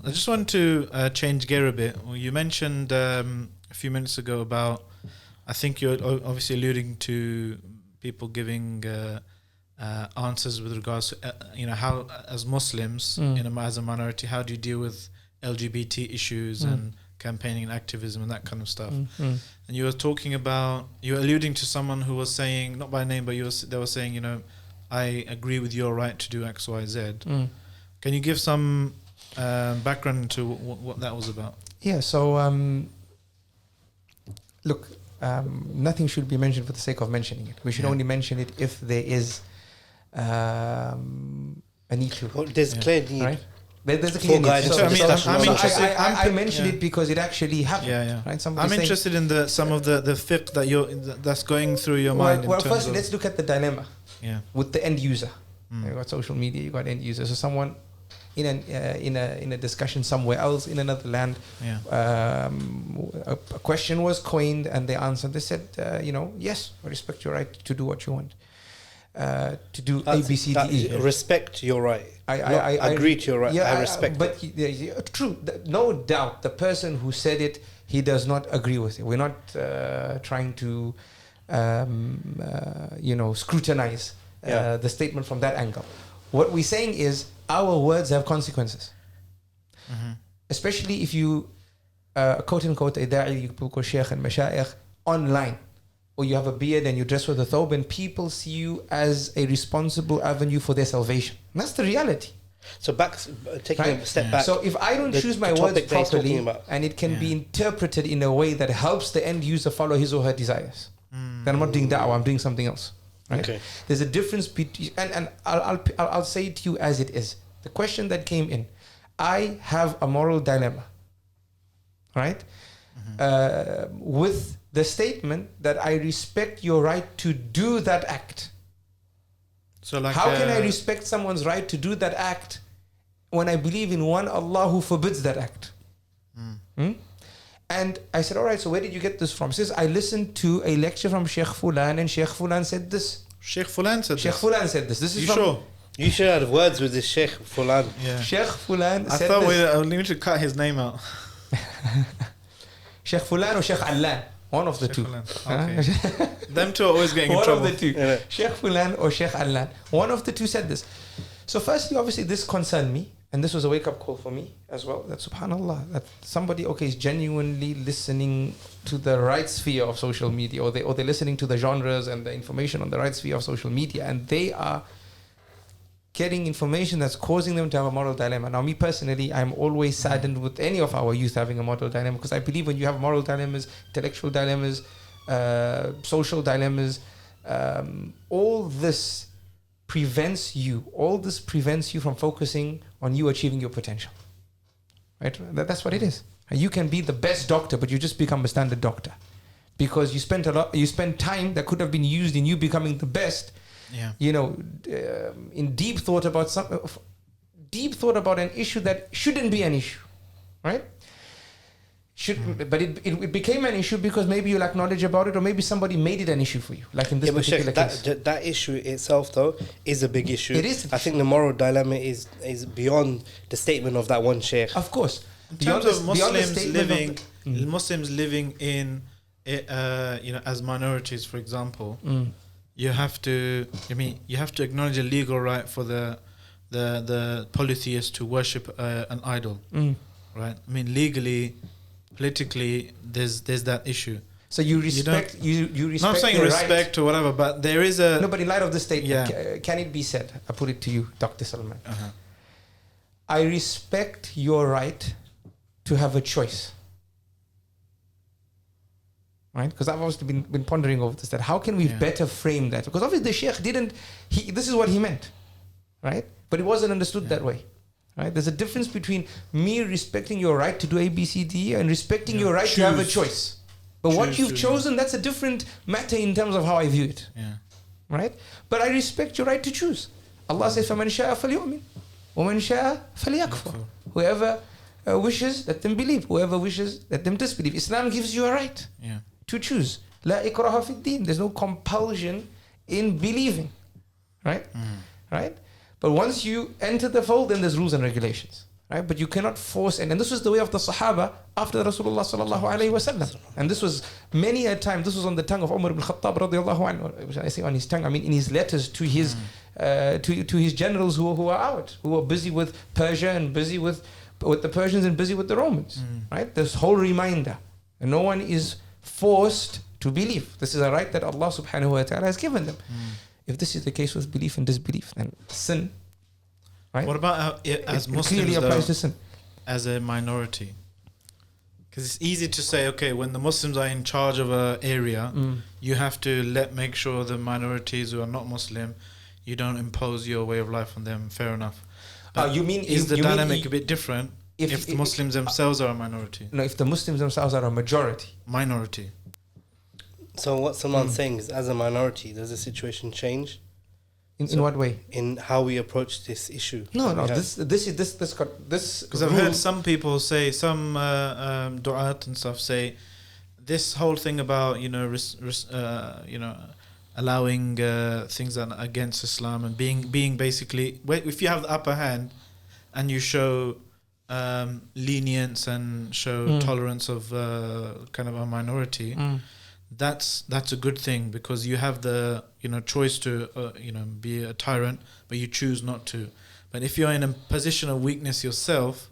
I just want to change gear a bit. Well, you mentioned a few minutes ago about, I think you're obviously alluding to people giving answers with regards to, how as Muslims, as a minority, how do you deal with LGBT issues and campaigning and activism and that kind of stuff. And you were alluding to someone who was saying, not by name, but they were saying, I agree with your right to do X, Y, Z. Can you give some background to what that was about? Yeah, so look, nothing should be mentioned for the sake of mentioning it. We should only mention it if there is a need to. Well, there's clear need. Right? There's a clear need. I mentioned it because it actually happened. Right? I'm interested in some of the fiqh that's going through your mind. Well, first let's look at the dilemma. With the end user. You got social media, you got end users. So someone in a discussion somewhere else in another land, a question was coined and they answered. They said, yes, I respect your right to do what you want. To do A, B, C, D, E. Respect your right. I agree to your right. Yeah, I respect but true, no doubt, the person who said it, he does not agree with it. We're not trying to, scrutinize the statement from that angle. What we're saying is our words have consequences. Especially if you, quote unquote, a da'i, you call sheikh and mashayikh online, or you have a beard and you dress with a thobe, and people see you as a responsible avenue for their salvation. And that's the reality. So taking a step back. So if I don't choose my words properly, and it can be interpreted in a way that helps the end user follow his or her desires, then I'm not doing da'wah, I'm doing something else. Right? Okay. There's a difference between, and I'll say it to you as it is. The question that came in, I have a moral dilemma, right? With the statement that I respect your right to do that act. So how can I respect someone's right to do that act when I believe in one Allah who forbids that act? And I said, all right, so where did you get this from? He says, I listened to a lecture from Sheikh Fulan, and Sheikh Fulan said this. Sheikh Fulan said Sheikh this? Fulan said this. This is sure? You should have words with this Sheikh Fulan. Yeah. Sheikh Fulan said this. I thought we need to cut his name out. Sheikh Fulan or Sheikh Allan? One of the two. Okay. Them two are always getting in trouble. One of the two. Yeah. Sheikh Fulan or Sheikh Allan. One of the two said this. So firstly, obviously, this concerned me. And this was a wake-up call for me as well. That subhanAllah, that somebody, is genuinely listening to the right sphere of social media, or they're listening to the genres and the information on the right sphere of social media, and they are getting information that's causing them to have a moral dilemma. Now, me personally, I'm always saddened with any of our youth having a moral dilemma, because I believe when you have moral dilemmas, intellectual dilemmas, social dilemmas, all this prevents you from focusing on you achieving your potential. Right? That's what it is. You can be the best doctor, but you just become a standard doctor because you spent time that could have been used in you becoming the best. In deep thought about an issue that shouldn't be an issue, right? But it became an issue because maybe you lack knowledge about it, or maybe somebody made it an issue for you, like in this particular case. That issue itself, though, is a big issue. It is. I think the moral dilemma is beyond the statement of that one sheikh. Of course. In terms of Muslims living in, as minorities, for example, you have to acknowledge a legal right for the polytheist to worship an idol, right? I mean, legally, politically, there's that issue. So you respect you respect. Not saying respect or whatever, but there is a. No, but in light of this statement, can it be said? I put it to you, Dr. Salman. I respect your right to have a choice. Right? Because I've also been pondering over this. That how can we better frame that? Because obviously the Sheikh this is what he meant, right? But it wasn't understood that way. Right? There's a difference between me respecting your right to do A, B, C, D, and respecting your right to have a choice. But what you've chosen, that's a different matter in terms of how I view it. Right? But I respect your right to choose. Allah says, فَمَنْ شَاءَ فَلْيُؤْمِنْ وَمَنْ شَاءَ فَلْيَكْفُرْ. Whoever wishes, let them believe. Whoever wishes, let them disbelieve. Islam gives you a right to choose. لَا إِكْرَهَ فِي الدِّينِ. There's no compulsion in believing. Right? Right? But once you enter the fold, then there's rules and regulations. Right? But you cannot force, and this was the way of the Sahaba after Rasulullah sallallahu alayhi wa sallam. And this was many a time, this was on the tongue of Umar ibn Khattab radiallahu anhu. I say on his tongue, I mean in his letters to his to his generals who are out, who are busy with Persia and busy with the Persians and busy with the Romans. Right? This whole reminder. And no one is forced to believe. This is a right that Allah subhanahu wa ta'ala has given them. If this is the case with belief and disbelief, then sin. Right? What about as Muslims though, as a minority? Because it's easy to say, okay, when the Muslims are in charge of an area, you have to make sure the minorities who are not Muslim, you don't impose your way of life on them. Fair enough. But is the dynamic a bit different if the Muslims themselves are a minority? No, if the Muslims themselves are a majority. Minority. So what someone's saying is, as a minority, does the situation change? In what way? In how we approach this issue. No. This. Because I've heard some people say, some du'at and stuff say, this whole thing about allowing things that are against Islam and being basically, if you have the upper hand and you show lenience and show tolerance of kind of a minority. That's a good thing, because you have the choice to be a tyrant, but you choose not to. But if you're in a position of weakness yourself,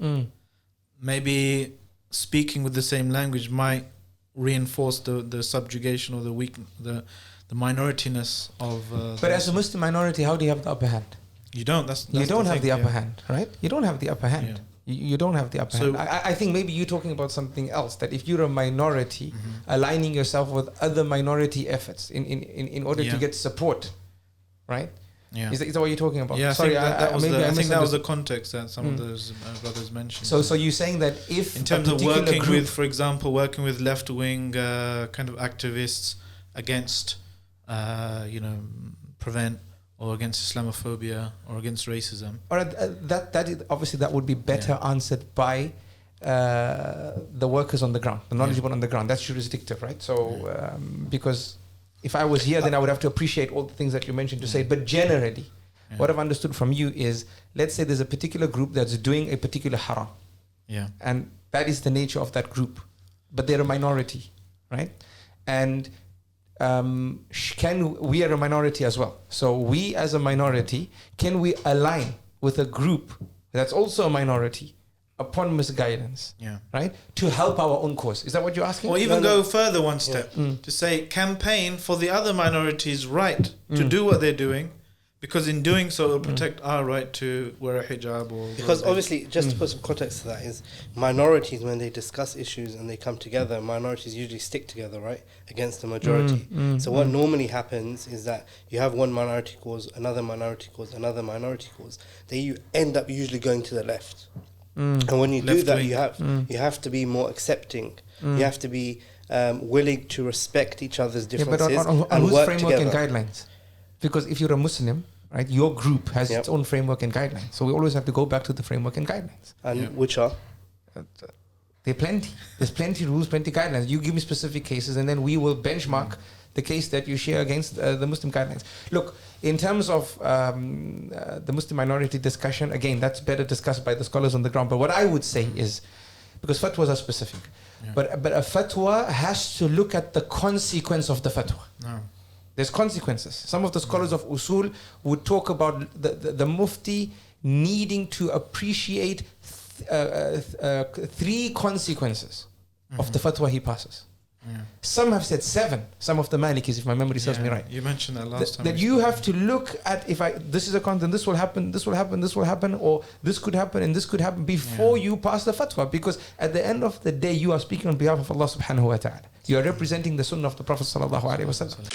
maybe speaking with the same language might reinforce the subjugation or the minorityness of. But as a Muslim minority, how do you have the upper hand? You don't. You don't have the upper hand, right? You don't have the upper hand. Yeah. You don't have the upper hand. I think maybe you're talking about something else, that if you're a minority, aligning yourself with other minority efforts in order to get support, right? Yeah. Is that what you're talking about? Yeah, sorry, I think that was the context that some of those brothers mentioned. So you're saying that if in terms of working with, for example, working with left-wing kind of activists against, prevent or against Islamophobia or against racism. Or that would be better answered by the workers on the ground, the knowledgeable on the ground. That's jurisdictive, right? So because if I was here, then I would have to appreciate all the things that you mentioned to say. But generally, what I've understood from you is, let's say there's a particular group that's doing a particular haram. Yeah. And that is the nature of that group. But they're a minority, right? And we are a minority as well. So we as a minority, can we align with a group that's also a minority upon misguidance, right? To help our own cause. Is that what you're asking? Or even go further one step to say campaign for the other minorities' right to do what they're doing, because in doing so it'll protect our right to wear a hijab. Because obviously, just to put some context to that, is minorities, when they discuss issues and they come together, minorities usually stick together, right, against the majority. So what normally happens is that you have one minority cause, another minority cause, another minority cause. Then you end up usually going to the left. And when you do that, you have to be more accepting. You have to be willing to respect each other's differences. But on and whose work framework together. and guidelines? Because if you're a Muslim, right, your group has its own framework and guidelines. So we always have to go back to the framework and guidelines. And which are? There are plenty. There's plenty rules, plenty guidelines. You give me specific cases, and then we will benchmark the case that you share against the Muslim guidelines. Look, in terms of the Muslim minority discussion, again, that's better discussed by the scholars on the ground. But what I would say is, because fatwas are specific, but a fatwa has to look at the consequence of the fatwa. No. There's consequences. Some of the scholars of usul would talk about the mufti needing to appreciate 3 consequences of the fatwa he passes. Some have said 7. Some of the Malikis, if my memory serves me right. You mentioned that last time. That you have to look at, this is a content, this will happen, this will happen, this will happen, or this could happen and this could happen before you pass the fatwa. Because at the end of the day, you are speaking on behalf of Allah subhanahu wa ta'ala. You are representing the sunnah of the Prophet sallallahu alaihi wasallam.